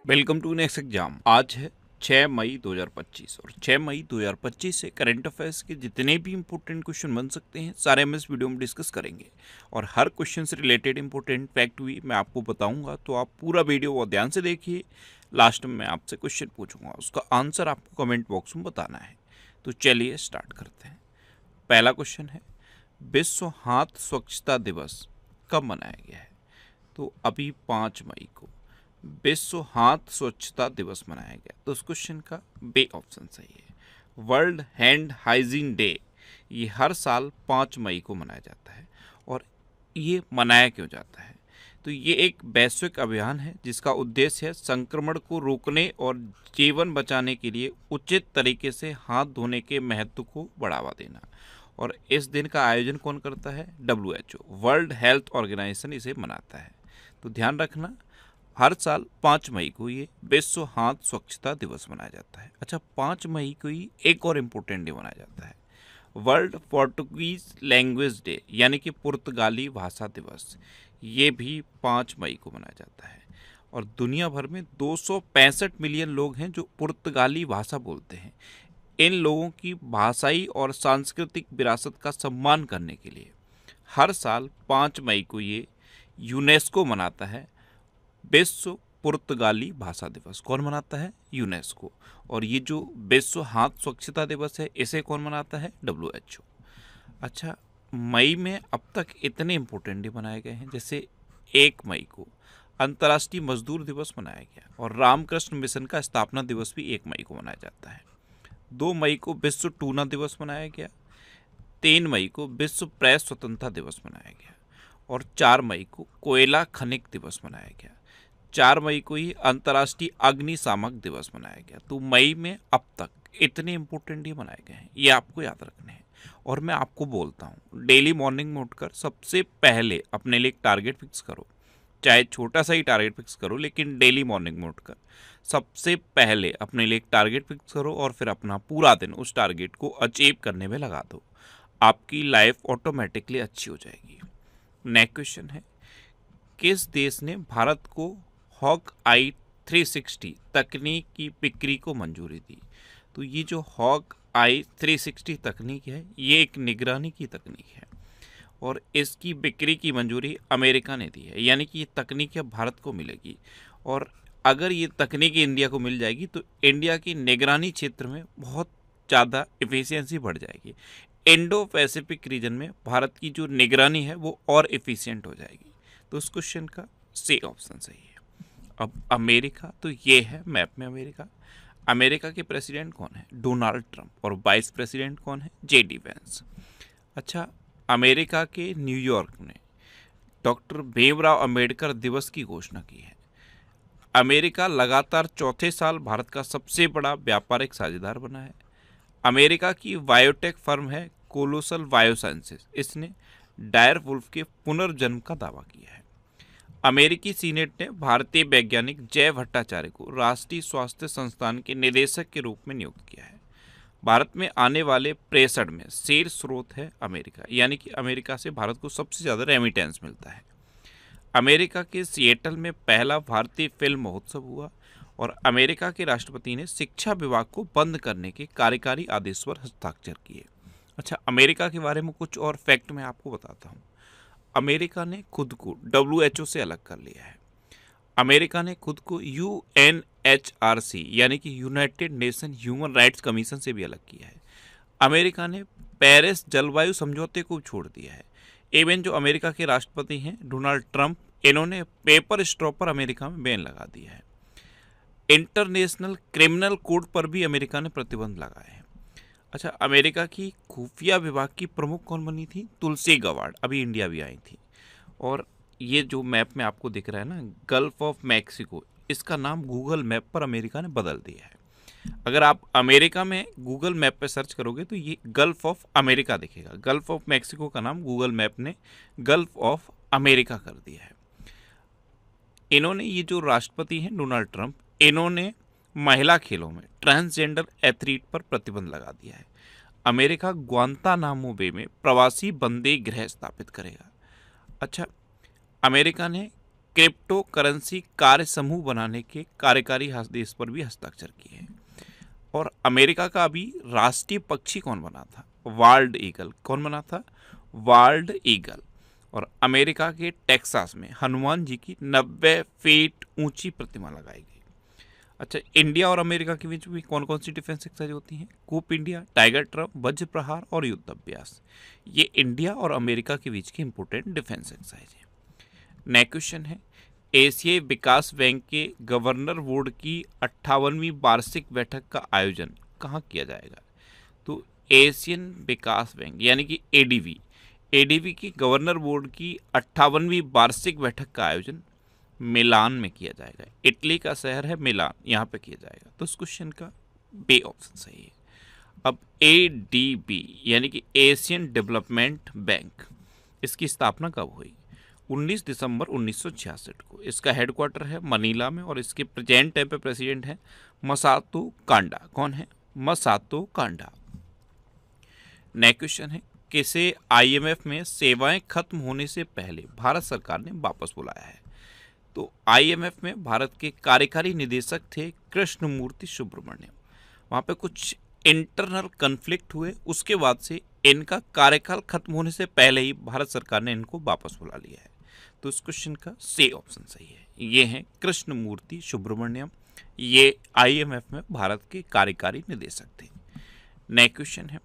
Welcome to next exam. आज है 6 मई 2025 और 6 मई 2025 से करंट अफेयर्स के जितने भी इंपॉर्टेंट क्वेश्चन बन सकते हैं सारे हम इस वीडियो में डिस्कस करेंगे और हर क्वेश्चन से रिलेटेड इंपॉर्टेंट फैक्ट भी मैं आपको बताऊंगा, तो आप पूरा वीडियो बहुत ध्यान से देखिए। लास्ट में मैं आपसे क्वेश्चन पूछूंगा, उसका आंसर आपको कमेंट बॉक्स में बताना है। तो चलिए स्टार्ट करते हैं। पहला क्वेश्चन है, विश्व हाथ स्वच्छता दिवस कब मनाया गया है? तो अभी 5 मई को विश्व हाथ स्वच्छता दिवस मनाया गया। तो उस क्वेश्चन का बे ऑप्शन सही है। वर्ल्ड हैंड हाइजीन डे ये हर साल 5 मई को मनाया जाता है। और ये मनाया क्यों जाता है? तो ये एक वैश्विक अभियान है जिसका उद्देश्य है संक्रमण को रोकने और जीवन बचाने के लिए उचित तरीके से हाथ धोने के महत्व को बढ़ावा देना। और इस दिन का आयोजन कौन करता है? WHO, वर्ल्ड हेल्थ ऑर्गेनाइजेशन इसे मनाता है। तो ध्यान रखना, हर साल 5 मई को ये विश्व हाथ स्वच्छता दिवस मनाया जाता है। अच्छा, 5 मई को ही एक और इम्पोर्टेंट डे मनाया जाता है, वर्ल्ड पोर्टुगीज लैंग्वेज डे यानी कि पुर्तगाली भाषा दिवस। ये भी 5 मई को मनाया जाता है। और दुनिया भर में 265 मिलियन लोग हैं जो पुर्तगाली भाषा बोलते हैं। इन लोगों की भाषाई और सांस्कृतिक विरासत का सम्मान करने के लिए हर साल 5 मई को ये यूनेस्को मनाता है, विश्व पुर्तगाली भाषा दिवस। कौन मनाता है? यूनेस्को। और ये जो विश्व हाथ स्वच्छता दिवस है इसे कौन मनाता है? WHO। अच्छा, मई में अब तक इतने इम्पोर्टेंट डे मनाए गए हैं, जैसे 1 मई को अंतर्राष्ट्रीय मजदूर दिवस मनाया गया और रामकृष्ण मिशन का स्थापना दिवस भी 1 मई को मनाया जाता है। 2 मई को विश्व टूना दिवस मनाया गया। 3 मई को विश्व प्रेस स्वतंत्रता दिवस मनाया गया और 4 मई को कोयला खनिक दिवस मनाया गया। 4 मई को ही अंतर्राष्ट्रीय अग्निशामक दिवस मनाया गया। तो मई में अब तक इतने इंपॉर्टेंट डे मनाए गए हैं, ये आपको याद रखने हैं। और मैं आपको बोलता हूँ, डेली मॉर्निंग में उठकर सबसे पहले अपने लिए एक टारगेट फिक्स करो, चाहे छोटा सा ही टारगेट फिक्स करो, लेकिन डेली मॉर्निंग में उठकर सबसे पहले अपने लिए एक टारगेट फिक्स करो और फिर अपना पूरा दिन उस टारगेट को अचीव करने में लगा दो। आपकी लाइफ ऑटोमेटिकली अच्छी हो जाएगी। नेक्स्ट क्वेश्चन है, किस देश ने भारत को हॉक आई 360 तकनीक की बिक्री को मंजूरी दी? तो ये जो हॉक आई 360 तकनीक है ये एक निगरानी की तकनीक है और इसकी बिक्री की मंजूरी अमेरिका ने दी है, यानी कि ये तकनीक अब भारत को मिलेगी। और अगर ये तकनीक इंडिया को मिल जाएगी तो इंडिया की निगरानी क्षेत्र में बहुत ज़्यादा एफिशिएंसी बढ़ जाएगी। इंडो पैसिफिक रीजन में भारत की जो निगरानी है वो और एफिशिएंट हो जाएगी। तो उस क्वेश्चन का सी ऑप्शन सही है। अब अमेरिका, तो ये है मैप में अमेरिका। अमेरिका के प्रेसिडेंट कौन है? Donald Trump. और वाइस प्रेसिडेंट कौन है? JD Vance. अच्छा, अमेरिका के न्यूयॉर्क ने डॉक्टर भीमराव अंबेडकर दिवस की घोषणा की है। अमेरिका लगातार चौथे साल भारत का सबसे बड़ा व्यापारिक साझेदार बना है। अमेरिका की बायोटेक फर्म है कोलोसल बायोसाइंसेस, इसने डायर वुल्फ के पुनर्जन्म का दावा किया है। अमेरिकी सीनेट ने भारतीय वैज्ञानिक जय भट्टाचार्य को राष्ट्रीय स्वास्थ्य संस्थान के निदेशक के रूप में नियुक्त किया है। भारत में आने वाले प्रेषण में शीर्ष स्रोत है अमेरिका, यानी कि अमेरिका से भारत को सबसे ज़्यादा रेमिटेंस मिलता है। अमेरिका के सिएटल में पहला भारतीय फिल्म महोत्सव हुआ और अमेरिका के राष्ट्रपति ने शिक्षा विभाग को बंद करने के कार्यकारी आदेश पर हस्ताक्षर किए। अच्छा, अमेरिका के बारे में कुछ और फैक्ट मैं आपको बताता हूँ। अमेरिका ने खुद को WHO से अलग कर लिया है। अमेरिका ने खुद को UNHRC यानी कि United nation human rights commission से भी अलग किया है। अमेरिका ने पेरिस जलवायु समझौते को छोड़ दिया है। इवन जो अमेरिका के राष्ट्रपति हैं डोनाल्ड ट्रंप, इन्होंने पेपर स्ट्रॉ पर अमेरिका में बैन लगा दिया है। इंटरनेशनल क्रिमिनल कोड पर भी अमेरिका ने प्रतिबंध लगाए हैं। अच्छा, अमेरिका की खुफिया विभाग की प्रमुख कौन बनी थी? तुलसी गवार्ड, अभी इंडिया भी आई थी। और ये जो मैप में आपको दिख रहा है ना, गल्फ ऑफ मैक्सिको, इसका नाम गूगल मैप पर अमेरिका ने बदल दिया है। अगर आप अमेरिका में गूगल मैप पे सर्च करोगे तो ये गल्फ ऑफ अमेरिका दिखेगा। गल्फ ऑफ मैक्सिको का नाम गूगल मैप ने गल्फ ऑफ अमेरिका कर दिया है। इन्होंने, ये जो राष्ट्रपति हैं डोनाल्ड ट्रंप, इन्होंने महिला खेलों में ट्रांसजेंडर एथलीट पर प्रतिबंध लगा दिया है। अमेरिका ग्वांतानामो बे में प्रवासी बंदी गृह स्थापित करेगा। अच्छा, अमेरिका ने क्रिप्टो करेंसी कार्य समूह बनाने के कार्यकारी आदेश पर भी हस्ताक्षर किए हैं। और अमेरिका का अभी राष्ट्रीय पक्षी कौन बना था? Walled eagle. कौन बना था? Walled eagle. और अमेरिका के टेक्सास में हनुमान जी की 90 फीट ऊंची प्रतिमा लगाई गई। अच्छा, इंडिया और अमेरिका के बीच भी कौन कौन सी डिफेंस एक्सरसाइज होती हैं? कूप इंडिया, टाइगर ट्रम्प, वज्र प्रहार और युद्ध अभ्यास। ये इंडिया और अमेरिका के बीच की इंपोर्टेंट डिफेंस एक्सरसाइज है। नेक्स्ट क्वेश्चन है, एशियाई विकास बैंक के गवर्नर बोर्ड की 58वीं वार्षिक बैठक का आयोजन कहाँ किया जाएगा? तो एशियन विकास बैंक यानी कि एडीबी की गवर्नर बोर्ड की 58वीं वार्षिक बैठक का आयोजन मिलान में किया जाएगा। इटली का शहर है मिलान, यहाँ पे किया जाएगा। तो इस क्वेश्चन का बी ऑप्शन सही है। अब एडीबी यानी कि एशियन डेवलपमेंट बैंक, इसकी स्थापना कब हुई? 19 दिसंबर 1966 को। इसका हेडक्वार्टर है मनीला में और इसके प्रेजेंट टाइम पे प्रेसिडेंट है मसातो कांडा। कौन है? मसातो कांडा। नेक्स्ट क्वेश्चन है, किसे आईएमएफ में सेवाएं खत्म होने से पहले भारत सरकार ने वापस बुलाया है? तो आईएमएफ में भारत के कार्यकारी निदेशक थे कृष्णमूर्ति सुब्रमण्यम। वहाँ पे कुछ इंटरनल कन्फ्लिक्ट हुए, उसके बाद से इनका कार्यकाल खत्म होने से पहले ही भारत सरकार ने इनको वापस बुला लिया है। तो इस क्वेश्चन का सी ऑप्शन सही है। ये हैं कृष्णमूर्ति सुब्रमण्यम, ये आईएमएफ में भारत के कार्यकारी निदेशक थे। नेक्स्ट क्वेश्चन है,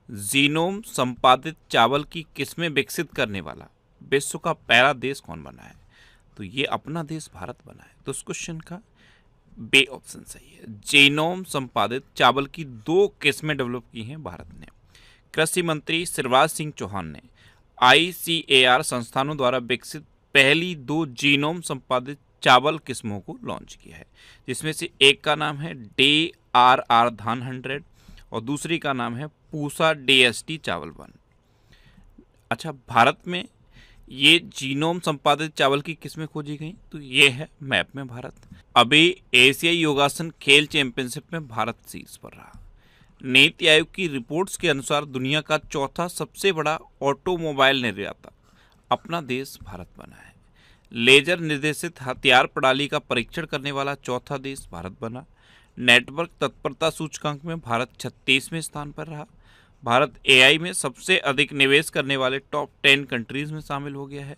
जीनोम संपादित चावल की किस्में विकसित करने वाला विश्व का पहला देश कौन बना है? तो ये अपना देश भारत बना है। तो इस क्वेश्चन का बी ऑप्शन सही है। जीनोम संपादित चावल की 2 किस्में डेवलप की हैं भारत ने। कृषि मंत्री शिवराज सिंह चौहान ने ICAR संस्थानों द्वारा विकसित पहली 2 जीनोम संपादित चावल किस्मों को लॉन्च किया है, जिसमें से एक का नाम है DRR धान 100 और दूसरी का नाम है पूसा DST चावल 1। अच्छा, भारत में ये जीनोम संपादित चावल की किस्में खोजी गई, तो ये है मैप में भारत। अभी एशियाई योगासन खेल चैंपियनशिप में भारत शीर्ष पर रहा। नीति आयोग की रिपोर्ट्स के अनुसार दुनिया का चौथा सबसे बड़ा ऑटोमोबाइल निर्माता अपना देश भारत बना है। लेजर निर्देशित हथियार प्रणाली का परीक्षण करने वाला चौथा देश भारत बना। नेटवर्क तत्परता सूचकांक में भारत 36वें स्थान पर रहा। भारत AI में सबसे अधिक निवेश करने वाले टॉप 10 कंट्रीज में शामिल हो गया है।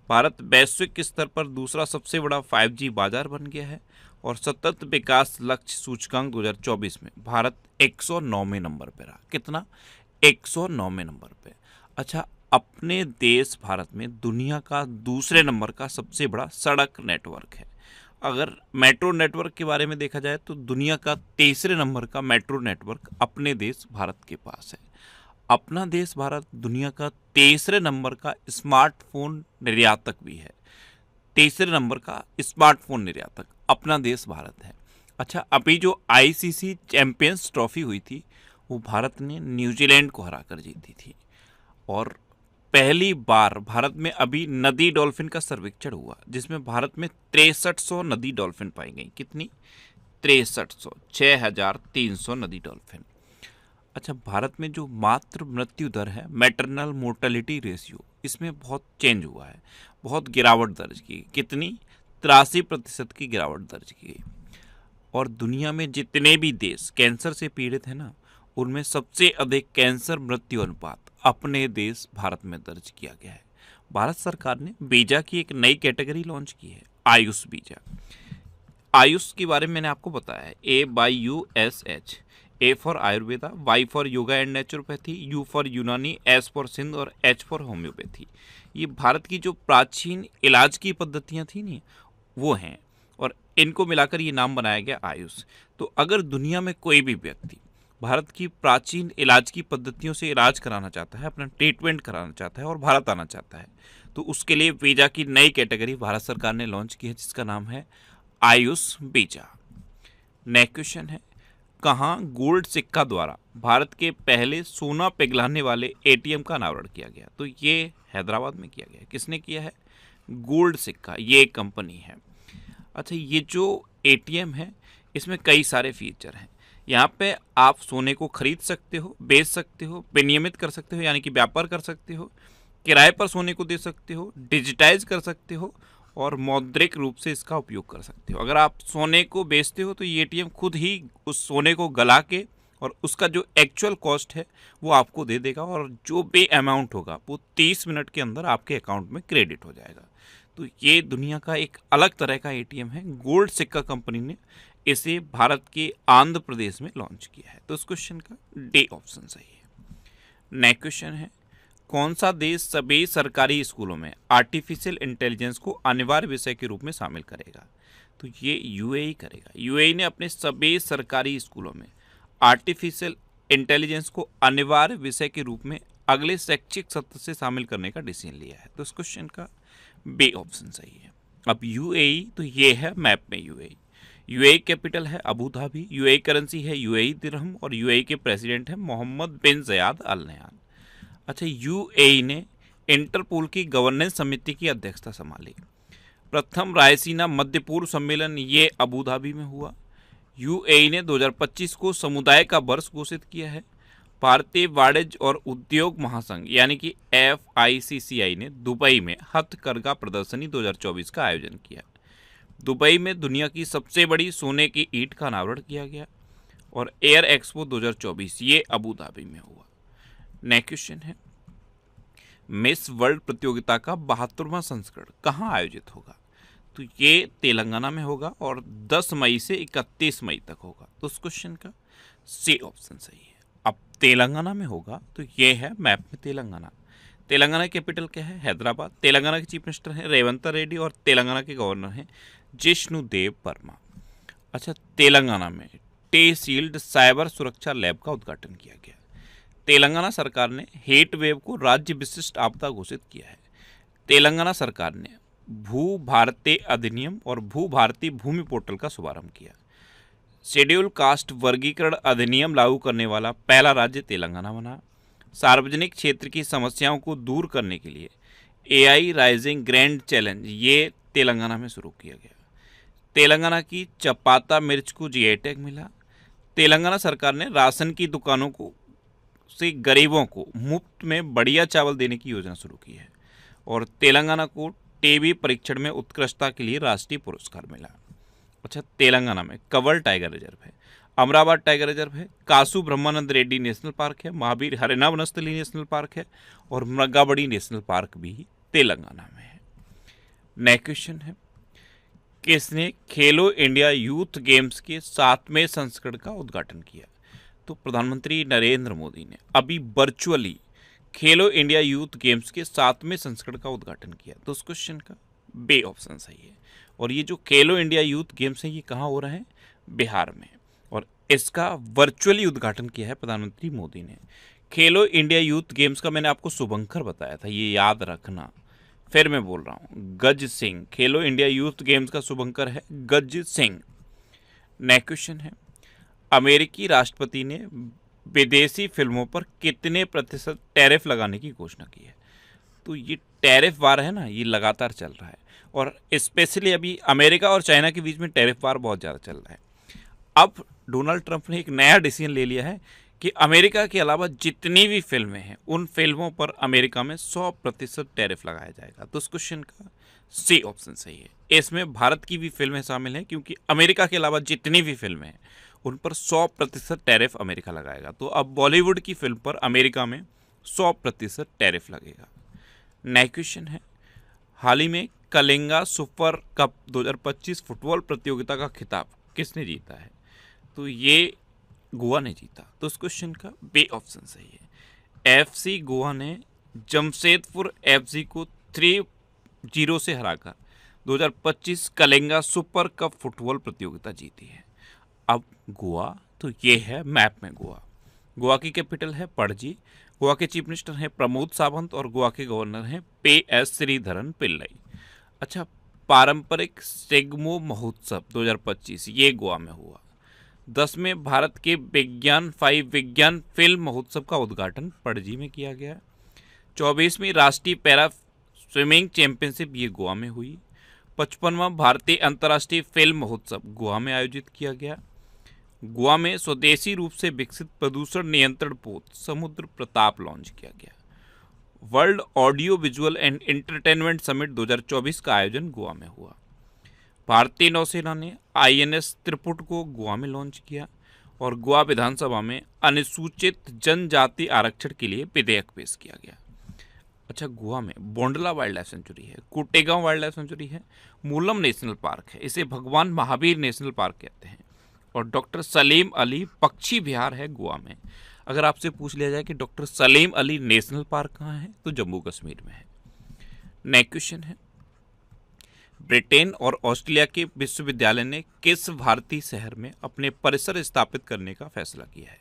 भारत वैश्विक स्तर पर दूसरा सबसे बड़ा 5G बाजार बन गया है और सतत विकास लक्ष्य सूचकांक 2024 में भारत 109वें नंबर पर रहा। कितना? 109वें नंबर पे। अच्छा, अपने देश भारत में दुनिया का दूसरे नंबर का सबसे बड़ा सड़क नेटवर्क है। अगर मेट्रो नेटवर्क के बारे में देखा जाए तो दुनिया का तीसरे नंबर का मेट्रो नेटवर्क अपने देश भारत के पास है। अपना देश भारत दुनिया का तीसरे नंबर का स्मार्टफोन निर्यातक भी है। तीसरे नंबर का स्मार्टफोन निर्यातक अपना देश भारत है। अच्छा, अभी जो ICC चैंपियंस ट्रॉफी हुई थी वो भारत ने न्यूजीलैंड को हराकर जीती थी। और पहली बार भारत में अभी नदी डॉल्फिन का सर्वेक्षण हुआ, जिसमें भारत में 6300 नदी डॉल्फिन पाई गई। कितनी? 6300, 6300 नदी डॉल्फिन। अच्छा, भारत में जो मातृ मृत्यु दर है, मैटरनल मोर्टेलिटी रेशियो, इसमें बहुत चेंज हुआ है, बहुत गिरावट दर्ज की। कितनी? 83% की गिरावट दर्ज की गई। और दुनिया में जितने भी देश कैंसर से पीड़ित हैं ना, उनमें सबसे अधिक कैंसर मृत्यु अनुपात अपने देश भारत में दर्ज किया गया है। भारत सरकार ने वीजा की एक नई कैटेगरी लॉन्च की है, आयुष वीजा। आयुष के बारे में मैंने आपको बताया है, AYUSH, A for Ayurveda, Y for yoga and naturopathy, U for यूनानी, S फॉर सिंध और H फॉर होम्योपैथी। ये भारत की जो प्राचीन इलाज की पद्धतियाँ थी नहीं, वो हैं, और इनको मिलाकर ये नाम बनाया गया आयुष। तो अगर दुनिया में कोई भी व्यक्ति भारत की प्राचीन इलाज की पद्धतियों से इलाज कराना चाहता है, अपना ट्रीटमेंट कराना चाहता है और भारत आना चाहता है, तो उसके लिए वीजा की नई कैटेगरी भारत सरकार ने लॉन्च की है, जिसका नाम है आयुष वीजा। नेक्स्ट क्वेश्चन है, कहाँ गोल्ड सिक्का द्वारा भारत के पहले सोना पिघलाने वाले ATM का अनावरण किया गया? तो ये हैदराबाद में किया गया। किसने किया है? गोल्ड सिक्का, ये एक कंपनी है। अच्छा, ये जो ATM है इसमें कई सारे फीचर हैं। यहाँ पे आप सोने को खरीद सकते हो, बेच सकते हो, विनियमित कर सकते हो यानी कि व्यापार कर सकते हो, किराए पर सोने को दे सकते हो, डिजिटाइज कर सकते हो और मौद्रिक रूप से इसका उपयोग कर सकते हो। अगर आप सोने को बेचते हो तो ये एटीएम खुद ही उस सोने को गला के और उसका जो एक्चुअल कॉस्ट है वो आपको दे देगा, और जो पे अमाउंट होगा वो 30 मिनट के अंदर आपके अकाउंट में क्रेडिट हो जाएगा। तो ये दुनिया का एक अलग तरह का एटीएम है। गोल्ड सिक्का कंपनी ने इसे भारत के आंध्र प्रदेश में लॉन्च किया है। तो इस क्वेश्चन का डी ऑप्शन सही है। नेक्स्ट क्वेश्चन है, कौन सा देश सभी सरकारी स्कूलों में आर्टिफिशियल इंटेलिजेंस को अनिवार्य विषय के रूप में शामिल करेगा? तो ये यूएई करेगा। यूएई ने अपने सभी सरकारी स्कूलों में आर्टिफिशियल इंटेलिजेंस को अनिवार्य विषय के रूप में अगले शैक्षिक सत्र से शामिल करने का डिसीजन लिया है। तो इस क्वेश्चन का बी ऑप्शन सही है। अब यूएई, तो ये है मैप में यूएई। यूएई कैपिटल है अबू धाबी, यूएई करेंसी है यूएई दिरहम, और यूएई के प्रेसिडेंट है मोहम्मद बिन ज़याद अल नह्यान। अच्छा, यूएई ने इंटरपोल की गवर्नेंस समिति की अध्यक्षता संभाली। प्रथम रायसीना मध्य पूर्व सम्मेलन ये अबू धाबी में हुआ। यूएई ने 2025 को समुदाय का वर्ष घोषित किया है। भारतीय वाणिज्य और उद्योग महासंघ यानी कि FICCI ने दुबई में हथकरघा प्रदर्शनी 2024 का आयोजन किया। दुबई में दुनिया की सबसे बड़ी सोने की ईंट का अनावरण किया गया। और एयर एक्सपो 2024 ये अबू धाबी में हुआ। नेक्स्ट क्वेश्चन है, मिस वर्ल्ड प्रतियोगिता का 72वां संस्करण कहाँ आयोजित होगा? तो ये तेलंगाना में होगा और 10 मई से 31 मई तक होगा। तो उस क्वेश्चन का सी ऑप्शन सही है। अब तेलंगाना में होगा तो ये है मैप में तेलंगाना। तेलंगाना की कैपिटल क्या है? हैदराबाद। तेलंगाना के चीफ मिनिस्टर हैं रेवंत रेड्डी और तेलंगाना के गवर्नर हैं जिष्णुदेव वर्मा। अच्छा, तेलंगाना में टे-शील्ड साइबर सुरक्षा लैब का उद्घाटन किया गया। तेलंगाना सरकार ने हीट वेव को राज्य विशिष्ट आपदा घोषित किया है। तेलंगाना सरकार ने भू भारती अधिनियम और भू भारती भूमि पोर्टल का शुभारंभ किया। शेड्यूल कास्ट वर्गीकरण अधिनियम लागू करने वाला पहला राज्य तेलंगाना बना। सार्वजनिक क्षेत्र की समस्याओं को दूर करने के लिए AI राइजिंग ग्रैंड चैलेंज ये तेलंगाना में शुरू किया गया। तेलंगाना की चपाता मिर्च को GI टैग मिला। तेलंगाना सरकार ने राशन की दुकानों को से गरीबों को मुफ्त में बढ़िया चावल देने की योजना शुरू की है। और तेलंगाना को टीबी परीक्षण में उत्कृष्टता के लिए राष्ट्रीय पुरस्कार मिला। अच्छा, तेलंगाना में कंवर टाइगर रिजर्व है, अमराबाद टाइगर रिजर्व है, कासू ब्रह्मानंद रेड्डी नेशनल पार्क है, महावीर हरिना वनस्थली नेशनल पार्क है और मृगाबड़ी नेशनल पार्क भी तेलंगाना में है। नेक्स्ट क्वेश्चन है, किसने खेलो इंडिया यूथ गेम्स के 7वें संस्करण का उद्घाटन किया? तो प्रधानमंत्री नरेंद्र मोदी ने अभी वर्चुअली खेलो इंडिया यूथ गेम्स के 7वें संस्करण का उद्घाटन किया। तो उस क्वेश्चन का बी ऑप्शन सही है। और ये जो खेलो इंडिया यूथ गेम्स है ये कहाँ हो रहा है? बिहार में। और इसका वर्चुअली उद्घाटन किया है प्रधानमंत्री मोदी ने। खेलो इंडिया यूथ गेम्स का मैंने आपको शुभंकर बताया था, ये याद रखना। फिर मैं बोल रहा हूँ, गज सिंह। खेलो इंडिया यूथ गेम्स का शुभंकर है गज सिंह। नेक्स्ट क्वेश्चन है, अमेरिकी राष्ट्रपति ने विदेशी फिल्मों पर कितने प्रतिशत टैरिफ लगाने की घोषणा की है? तो ये टैरिफ वार है ना, ये लगातार चल रहा है और स्पेशली अभी अमेरिका और चाइना के बीच में टैरिफ वार बहुत ज़्यादा चल रहा है। अब डोनाल्ड ट्रंप ने एक नया डिसीजन ले लिया है कि अमेरिका के अलावा जितनी भी फिल्में हैं उन फिल्मों पर अमेरिका में 100% टैरिफ लगाया जाएगा। तो उस क्वेश्चन का सी ऑप्शन सही है। इसमें भारत की भी फिल्में शामिल हैं क्योंकि अमेरिका के अलावा जितनी भी फिल्में हैं उन पर 100% टैरिफ अमेरिका लगाएगा। तो अब बॉलीवुड की फिल्म पर अमेरिका में 100% टैरिफ लगेगा। नेक्स्ट क्वेश्चन है, हाल ही में कलिंगा सुपर कप 2025 फुटबॉल प्रतियोगिता का खिताब किसने जीता है? तो ये गोवा ने जीता। तो उस क्वेश्चन का बी ऑप्शन सही है। FC गोवा ने जमशेदपुर FC को 3-0 से हराकर 2025 कलिंगा सुपर कप फुटबॉल प्रतियोगिता जीती है। अब गोवा, तो ये है मैप में गोवा। गोवा की कैपिटल है पणजी। गोवा के चीफ मिनिस्टर हैं प्रमोद सावंत और गोवा के गवर्नर हैं PS श्रीधरन पिल्लई। अच्छा, पारंपरिक सेगमो महोत्सव 2025 ये गोवा में हुआ। 10वें भारत के विज्ञान फिल्म महोत्सव का उद्घाटन पणजी में किया गया। 24वीं राष्ट्रीय पैरा स्विमिंग चैंपियनशिप ये गोवा में हुई। 55वां भारतीय अंतर्राष्ट्रीय फिल्म महोत्सव गोवा में आयोजित किया गया। गोवा में स्वदेशी रूप से विकसित प्रदूषण नियंत्रण पोत समुद्र प्रताप लॉन्च किया गया। World audio visual and entertainment summit 2024 का आयोजन गोवा में हुआ। भारतीय नौसेना ने INS त्रिपुट को गोवा में लॉन्च किया और गोवा विधानसभा में अनुसूचित जनजाति आरक्षण के लिए विधेयक पेश किया गया। अच्छा, गोवा में बोंडला वाइल्ड लाइफ सेंचुरी है, कोटेगांव वाइल्ड लाइफ सेंचुरी है, मूलम नेशनल पार्क है, इसे भगवान महावीर नेशनल पार्क कहते हैं, और डॉक्टर सलीम अली पक्षी विहार है गोवा में। अगर आपसे पूछ लिया जाए कि doctor Salim Ali national park कहाँ है, तो जम्मू कश्मीर में है। नेक्स्ट क्वेश्चन है, ब्रिटेन और ऑस्ट्रेलिया के विश्वविद्यालय ने किस भारतीय शहर में अपने परिसर स्थापित करने का फैसला किया है?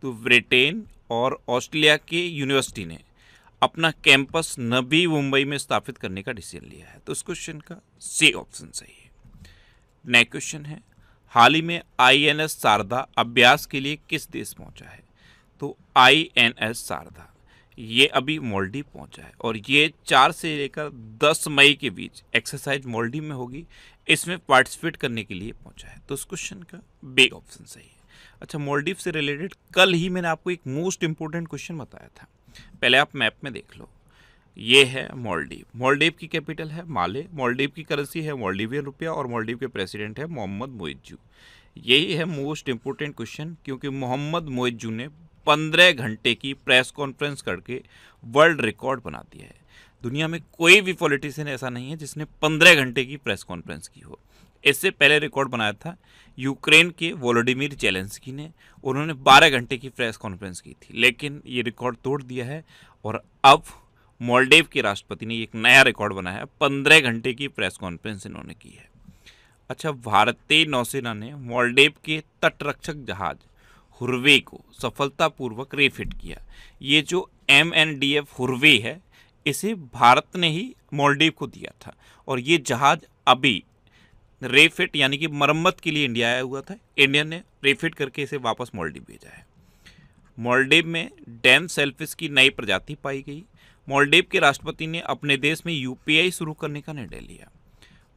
तो ब्रिटेन और ऑस्ट्रेलिया के यूनिवर्सिटी ने अपना कैंपस नवी मुंबई में स्थापित करने का डिसीजन लिया है। तो इस क्वेश्चन का सी ऑप्शन सही है। नेक्स्ट क्वेश्चन है, हाल ही में INS शारदा अभ्यास के लिए किस देश पहुंचा है? तो INS शारदा ये अभी मालदीव पहुंचा है और ये 4 से लेकर 10 मई के बीच एक्सरसाइज मालदीव में होगी, इसमें पार्टिसिपेट करने के लिए पहुंचा है। तो इस क्वेश्चन का बी ऑप्शन सही है। अच्छा, मालदीव से रिलेटेड कल ही मैंने आपको एक मोस्ट इंपॉर्टेंट क्वेश्चन बताया था, पहले आप मैप में देख लो। ये है मालदीव, मालदीव की कैपिटल है माले, मालदीव की करेंसी है मालदीवियन रुपया और मालदीव के प्रेसिडेंट है मोहम्मद मोइज्जू। यही है मोस्ट इंपॉर्टेंट क्वेश्चन, क्योंकि मोहम्मद मोइज्जू ने 15 घंटे की प्रेस कॉन्फ्रेंस करके वर्ल्ड रिकॉर्ड बना दिया है। दुनिया में कोई भी पॉलिटिशियन ऐसा नहीं है जिसने 15 घंटे की प्रेस कॉन्फ्रेंस की हो। इससे पहले रिकॉर्ड बनाया था यूक्रेन के वोलोडिमिर जेलेंस्की ने, उन्होंने 12 घंटे की प्रेस कॉन्फ्रेंस की थी, लेकिन ये रिकॉर्ड तोड़ दिया है और अब मालदीव के राष्ट्रपति ने एक नया रिकॉर्ड बनाया है, 15 घंटे की प्रेस कॉन्फ्रेंस इन्होंने की है। अच्छा, भारतीय नौसेना ने मालदीव के तटरक्षक जहाज हुर्वे को सफलतापूर्वक रिफिट किया। ये जो MNDF हुर्वे है, इसे भारत ने ही मालदीव को दिया था और ये जहाज अभी रेफिट यानी कि मरम्मत के लिए इंडिया आया हुआ था। इंडिया ने रेफिट करके इसे वापस मालदीव भेजा है। मालदीव में डैम सेलफिश की नई प्रजाति पाई गई। मालदीव के राष्ट्रपति ने अपने देश में UPI शुरू करने का निर्णय लिया।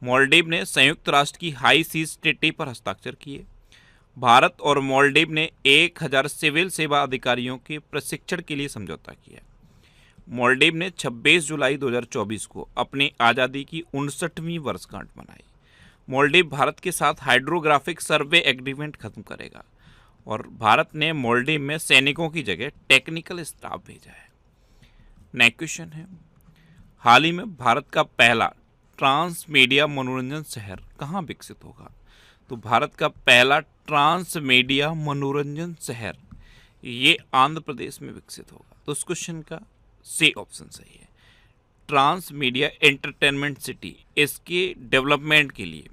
मालदीव ने संयुक्त राष्ट्र की हाई सीज ट्रीटी पर हस्ताक्षर किए। भारत और मालदीव ने 1000 सिविल सेवा अधिकारियों के प्रशिक्षण के लिए समझौता किया। मालदीव ने 26 जुलाई 2024 को अपनी आज़ादी की 59वीं वर्षगांठ मनाई। मालदीव भारत के साथ हाइड्रोग्राफिक सर्वे एग्रीमेंट खत्म करेगा और भारत ने मालदीव में सैनिकों की जगह टेक्निकल स्टाफ भेजा है। नेक्स्ट क्वेश्चन है, हाल ही में भारत का पहला ट्रांस मीडिया मनोरंजन शहर कहाँ विकसित होगा? तो भारत का पहला ट्रांस मीडिया मनोरंजन शहर ये आंध्र प्रदेश में विकसित होगा। तो इस क्वेश्चन का सी ऑप्शन सही है। ट्रांस मीडिया एंटरटेनमेंट सिटी, इसके डेवलपमेंट के लिए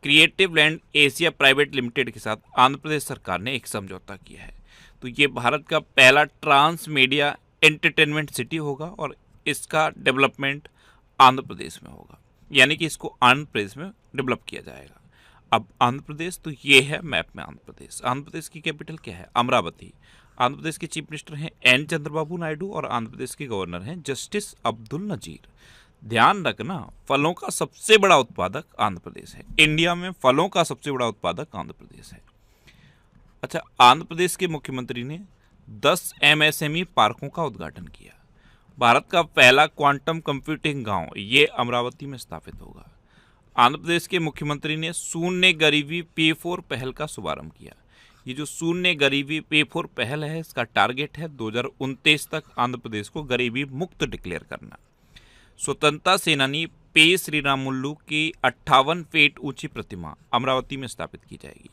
creative land Asia private limited के साथ आंध्र प्रदेश सरकार ने एक समझौता किया है। तो ये भारत का पहला ट्रांस मीडिया एंटरटेनमेंट सिटी होगा और इसका डेवलपमेंट आंध्र प्रदेश में होगा, यानी कि इसको आंध्र प्रदेश में डेवलप किया जाएगा। अब आंध्र प्रदेश, तो ये है मैप में आंध्र प्रदेश। आंध्र प्रदेश की कैपिटल क्या है? अमरावती। आंध्र प्रदेश के चीफ मिनिस्टर हैं N चंद्रबाबू नायडू और आंध्र प्रदेश के गवर्नर हैं जस्टिस अब्दुल नजीर। ध्यान रखना, फलों का सबसे बड़ा उत्पादक आंध्र प्रदेश है। इंडिया में फलों का सबसे बड़ा उत्पादक आंध्र प्रदेश है। अच्छा, आंध्र प्रदेश के मुख्यमंत्री ने 10 MSME पार्कों का उद्घाटन किया। भारत का पहला क्वांटम कंप्यूटिंग गांव ये अमरावती में स्थापित होगा। आंध्र प्रदेश के मुख्यमंत्री ने शून्य गरीबी P4 पहल का शुभारंभ किया। ये जो शून्य गरीबी P4 पहल है, इसका टारगेट है 2029 तक आंध्र प्रदेश को गरीबी मुक्त डिक्लेयर करना। स्वतंत्रता सेनानी P श्रीरामुलु की 58 फीट ऊंची प्रतिमा अमरावती में स्थापित की जाएगी।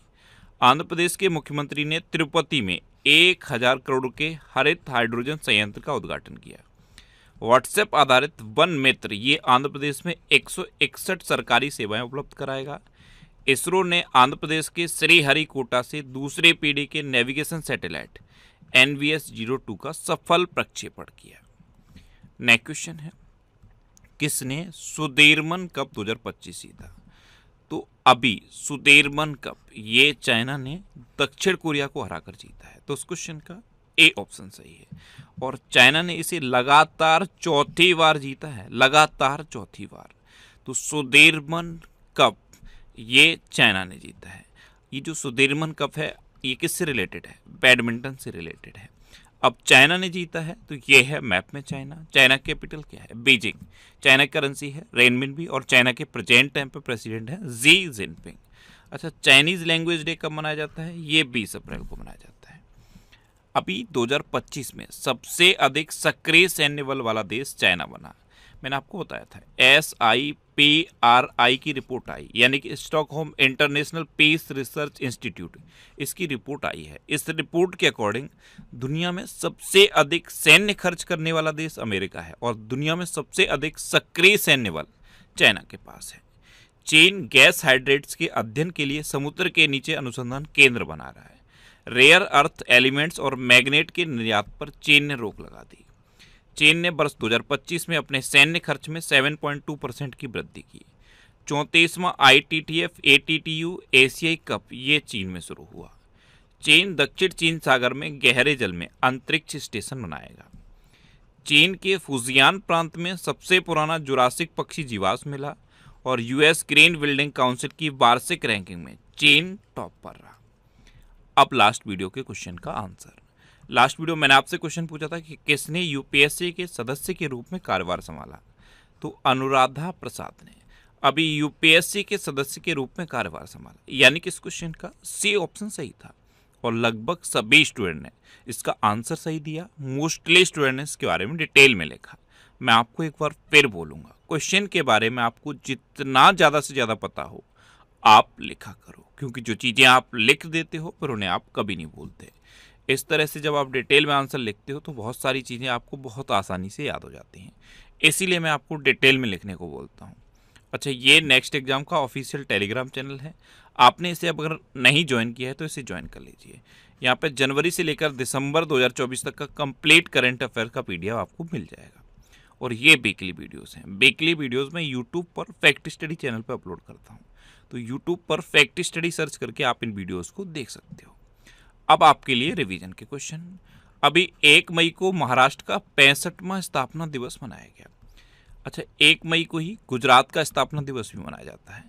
आंध्र प्रदेश के मुख्यमंत्री ने तिरुपति में 1000 करोड़ के हरित हाइड्रोजन संयंत्र का उद्घाटन किया। व्हाट्सएप आधारित वन मित्र ये आंध्र प्रदेश में 161 सरकारी सेवाएं उपलब्ध कराएगा। इसरो ने आंध्र प्रदेश के श्रीहरिकोटा से दूसरी पीढ़ी के नेविगेशन सैटेलाइट NVS-02 का सफल प्रक्षेपण किया। नेक्स्ट क्वेश्चन है, किसने सुदीरमन कप 2025 जीता? तो अभी सुदीरमन कप ये चाइना ने दक्षिण कोरिया को हराकर जीता है। तो उस क्वेश्चन का ए ऑप्शन सही है और चाइना ने इसे लगातार चौथी बार जीता है, लगातार चौथी बार। तो सुदीरमन कप ये चाइना ने जीता है। ये जो सुदीरमन कप है ये किससे रिलेटेड है? बैडमिंटन से रिलेटेड है। अब चाइना ने जीता है, तो ये है मैप में चाइना। चाइना कैपिटल क्या है? बीजिंग। चाइना की करेंसी है रेनमिनबी और चाइना के प्रेजेंट टाइम पे प्रेसिडेंट है जी जिनपिंग। अच्छा, चाइनीज लैंग्वेज डे कब मनाया जाता है? ये 20 अप्रैल को मनाया जाता है। अभी 2025 में सबसे अधिक सक्रिय सैन्य बल वाला देश चाइना बना। मैंने आपको बताया था SIPRI की रिपोर्ट आई, यानी कि Stockholm international peace research institute, इसकी रिपोर्ट आई है। इस रिपोर्ट के अकॉर्डिंग दुनिया में सबसे अधिक सैन्य खर्च करने वाला देश अमेरिका है और दुनिया में सबसे अधिक सक्रिय सैन्य बल चाइना के पास है। चीन गैस हाइड्रेट्स के अध्ययन के लिए समुद्र के नीचे अनुसंधान केंद्र बना रहा है। रेयर अर्थ एलिमेंट्स और मैग्नेट के निर्यात पर चीन ने रोक लगा दी। चीन ने वर्ष 2025 में अपने सैन्य खर्च में 7.2% की वृद्धि की। 34वां ITTF ATTU एशियाई कप ये चीन में शुरू हुआ। चीन दक्षिण चीन सागर में गहरे जल में अंतरिक्ष स्टेशन बनाएगा। चीन के फुजियान प्रांत में सबसे पुराना जुरासिक पक्षी जीवाश्म मिला और US ग्रीन बिल्डिंग काउंसिल की वार्षिक रैंकिंग में चीन टॉप पर रहा। अब लास्ट वीडियो के क्वेश्चन का आंसर। लास्ट वीडियो मैंने आपसे क्वेश्चन पूछा था कि किसने UPSC के सदस्य के रूप में कार्यभार संभाला, तो अनुराधा प्रसाद ने अभी UPSC के सदस्य के रूप में कार्यभार संभाला, यानी कि इस क्वेश्चन का C ऑप्शन सही था और लगभग सभी स्टूडेंट ने इसका आंसर सही दिया। मोस्टली स्टूडेंट ने इसके बारे में डिटेल में लिखा। मैं आपको एक बार फिर बोलूँगा, क्वेश्चन के बारे में आपको जितना ज़्यादा से ज़्यादा पता हो आप लिखा करो, क्योंकि जो चीज़ें आप लिख देते हो फिर उन्हें आप कभी नहीं भूलते। इस तरह से जब आप डिटेल में आंसर लिखते हो तो बहुत सारी चीज़ें आपको बहुत आसानी से याद हो जाती हैं, इसीलिए मैं आपको डिटेल में लिखने को बोलता हूँ। अच्छा, ये नेक्स्ट एग्जाम का ऑफिशियल टेलीग्राम चैनल है। आपने इसे अगर नहीं ज्वाइन किया है तो इसे ज्वाइन कर लीजिए। यहाँ पे जनवरी से लेकर दिसंबर 2024 तक का कंप्लीट करंट अफेयर का PDF आपको मिल जाएगा। और ये वीकली वीडियोस हैं। वीकली वीडियोस मैं यूट्यूब पर फैक्ट स्टडी चैनल पर अपलोड करता हूँ, तो यूट्यूब पर फैक्ट स्टडी सर्च करके आप इन वीडियोस को देख सकते हो। अब आपके लिए रिवीजन के क्वेश्चन। अभी 1 मई को महाराष्ट्र का 65वां स्थापना दिवस मनाया गया। अच्छा, 1 मई को ही गुजरात का स्थापना दिवस भी मनाया जाता है।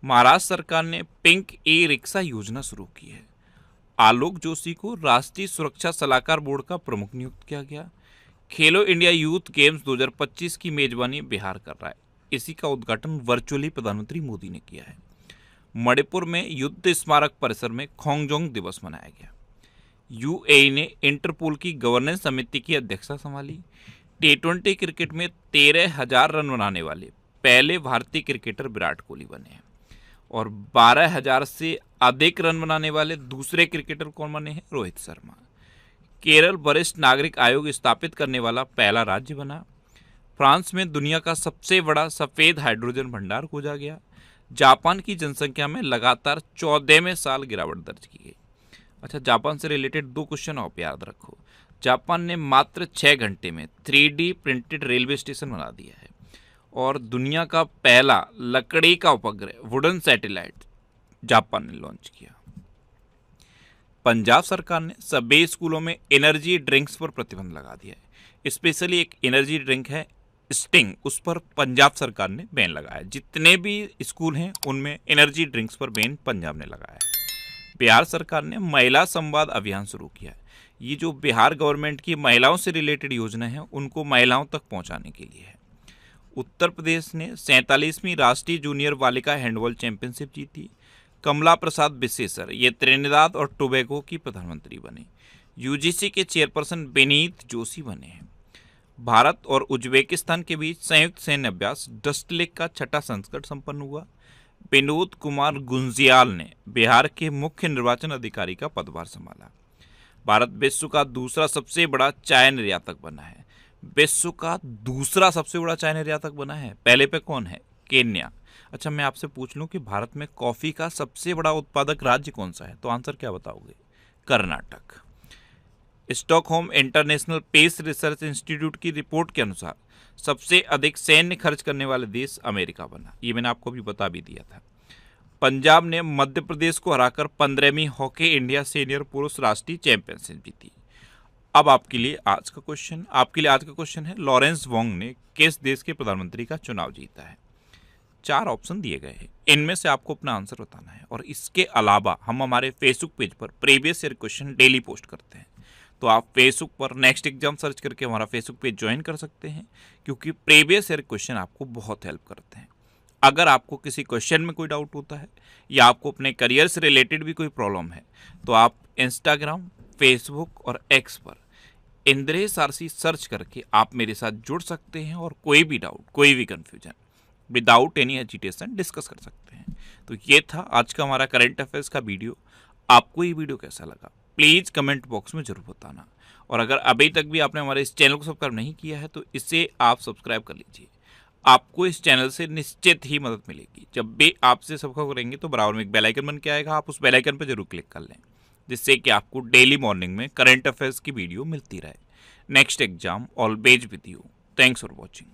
महाराष्ट्र सरकार ने पिंक ई-रिक्शा योजना शुरू की है। आलोक जोशी को राष्ट्रीय सुरक्षा सलाहकार बोर्ड का प्रमुख नियुक्त किया गया। खेलो इंडिया यूथ गेम्स 2025 की मेजबानी बिहार कर रहा है। इसी का उद्घाटन वर्चुअली प्रधानमंत्री मोदी ने किया है। मणिपुर में युद्ध स्मारक परिसर में खोंगजोंग दिवस मनाया गया। UAE ने इंटरपोल की गवर्नेंस समिति की अध्यक्षता संभाली। T20 क्रिकेट में 13,000 रन बनाने वाले पहले भारतीय क्रिकेटर विराट कोहली बने हैं और 12,000 से अधिक रन बनाने वाले दूसरे क्रिकेटर कौन बने हैं? रोहित शर्मा। केरल वरिष्ठ नागरिक आयोग स्थापित करने वाला पहला राज्य बना। फ्रांस में दुनिया का सबसे बड़ा सफ़ेद हाइड्रोजन भंडार खोजा गया। जापान की जनसंख्या में लगातार 14वें साल गिरावट दर्ज की गई। अच्छा, जापान से रिलेटेड 2 क्वेश्चन आप याद रखो। जापान ने मात्र 6 घंटे में 3D प्रिंटेड रेलवे स्टेशन बना दिया है और दुनिया का पहला लकड़ी का उपग्रह वुडन सैटेलाइट जापान ने लॉन्च किया। पंजाब सरकार ने सभी स्कूलों में एनर्जी ड्रिंक्स पर प्रतिबंध लगा दिया है। स्पेशली एक एनर्जी ड्रिंक है स्टिंग, उस पर पंजाब सरकार ने बैन लगाया है। जितने भी स्कूल हैं उनमें एनर्जी ड्रिंक्स पर बैन पंजाब ने लगाया है। बिहार सरकार ने महिला संवाद अभियान शुरू किया है। ये जो बिहार गवर्नमेंट की महिलाओं से रिलेटेड योजना है उनको महिलाओं तक पहुंचाने के लिए है। उत्तर प्रदेश ने 47वीं राष्ट्रीय जूनियर बालिका हैंडबॉल चैंपियनशिप जीती। कमला प्रसाद बिसेसर ये त्रिनिदाद और टोबैगो की प्रधानमंत्री बने। UGC के चेयरपर्सन बेनीत जोशी बने हैं। भारत और उज्बेकिस्तान के बीच संयुक्त सैन्य अभ्यास डस्ट लेक का 6ठा संस्करण संपन्न हुआ। विनोद कुमार गुंजियाल ने बिहार के मुख्य निर्वाचन अधिकारी का पदभार संभाला। भारत विश्व का दूसरा सबसे बड़ा चाय निर्यातक बना है। विश्व का दूसरा सबसे बड़ा चाय निर्यातक बना है। पहले पे कौन है? केन्या। अच्छा, मैं आपसे पूछ लूं कि भारत में कॉफ़ी का सबसे बड़ा उत्पादक राज्य कौन सा है, तो आंसर क्या बताओगे? Karnataka. Stockholm international peace research institute की रिपोर्ट के अनुसार सबसे अधिक सैन्य खर्च करने वाले देश अमेरिका बना। ये मैंने आपको भी बता भी दिया था। पंजाब ने मध्य प्रदेश को हराकर 15वीं हॉकी इंडिया सीनियर पुरुष राष्ट्रीय चैंपियनशिप जीती। अब आपके लिए आज का क्वेश्चन है, लॉरेंस वोंग ने किस देश के प्रधानमंत्री का चुनाव जीता है? 4 ऑप्शन दिए गए हैं, इनमें से आपको अपना आंसर बताना है। और इसके अलावा हम हमारे फेसबुक पेज पर previous year question daily post करते हैं, तो आप फेसबुक पर नेक्स्ट एग्जाम सर्च करके हमारा फेसबुक पेज ज्वाइन कर सकते हैं, क्योंकि प्रीवियस ईयर क्वेश्चन आपको बहुत हेल्प करते हैं। अगर आपको किसी क्वेश्चन में कोई डाउट होता है या आपको अपने करियर से रिलेटेड भी कोई प्रॉब्लम है, तो आप इंस्टाग्राम, फेसबुक और एक्स पर इंद्रेश आरसी सर्च करके आप मेरे साथ जुड़ सकते हैं और कोई भी डाउट, कोई भी confusion without any agitation discuss कर सकते हैं। तो ये था आज का हमारा करंट अफेयर्स का वीडियो। आपको ये वीडियो कैसा लगा प्लीज़ कमेंट बॉक्स में जरूर बताना, और अगर अभी तक भी आपने हमारे इस चैनल को सब्सक्राइब नहीं किया है तो इसे आप सब्सक्राइब कर लीजिए। आपको इस चैनल से निश्चित ही मदद मिलेगी। जब भी आपसे सब्सक्राइब करेंगे तो बराबर में एक बेल आइकन बन के आएगा, आप उस बेल आइकन पर जरूर क्लिक कर लें, जिससे कि आपको डेली मॉर्निंग में करंट अफेयर्स की वीडियो मिलती रहे। Next exam always with you. Thanks for watching.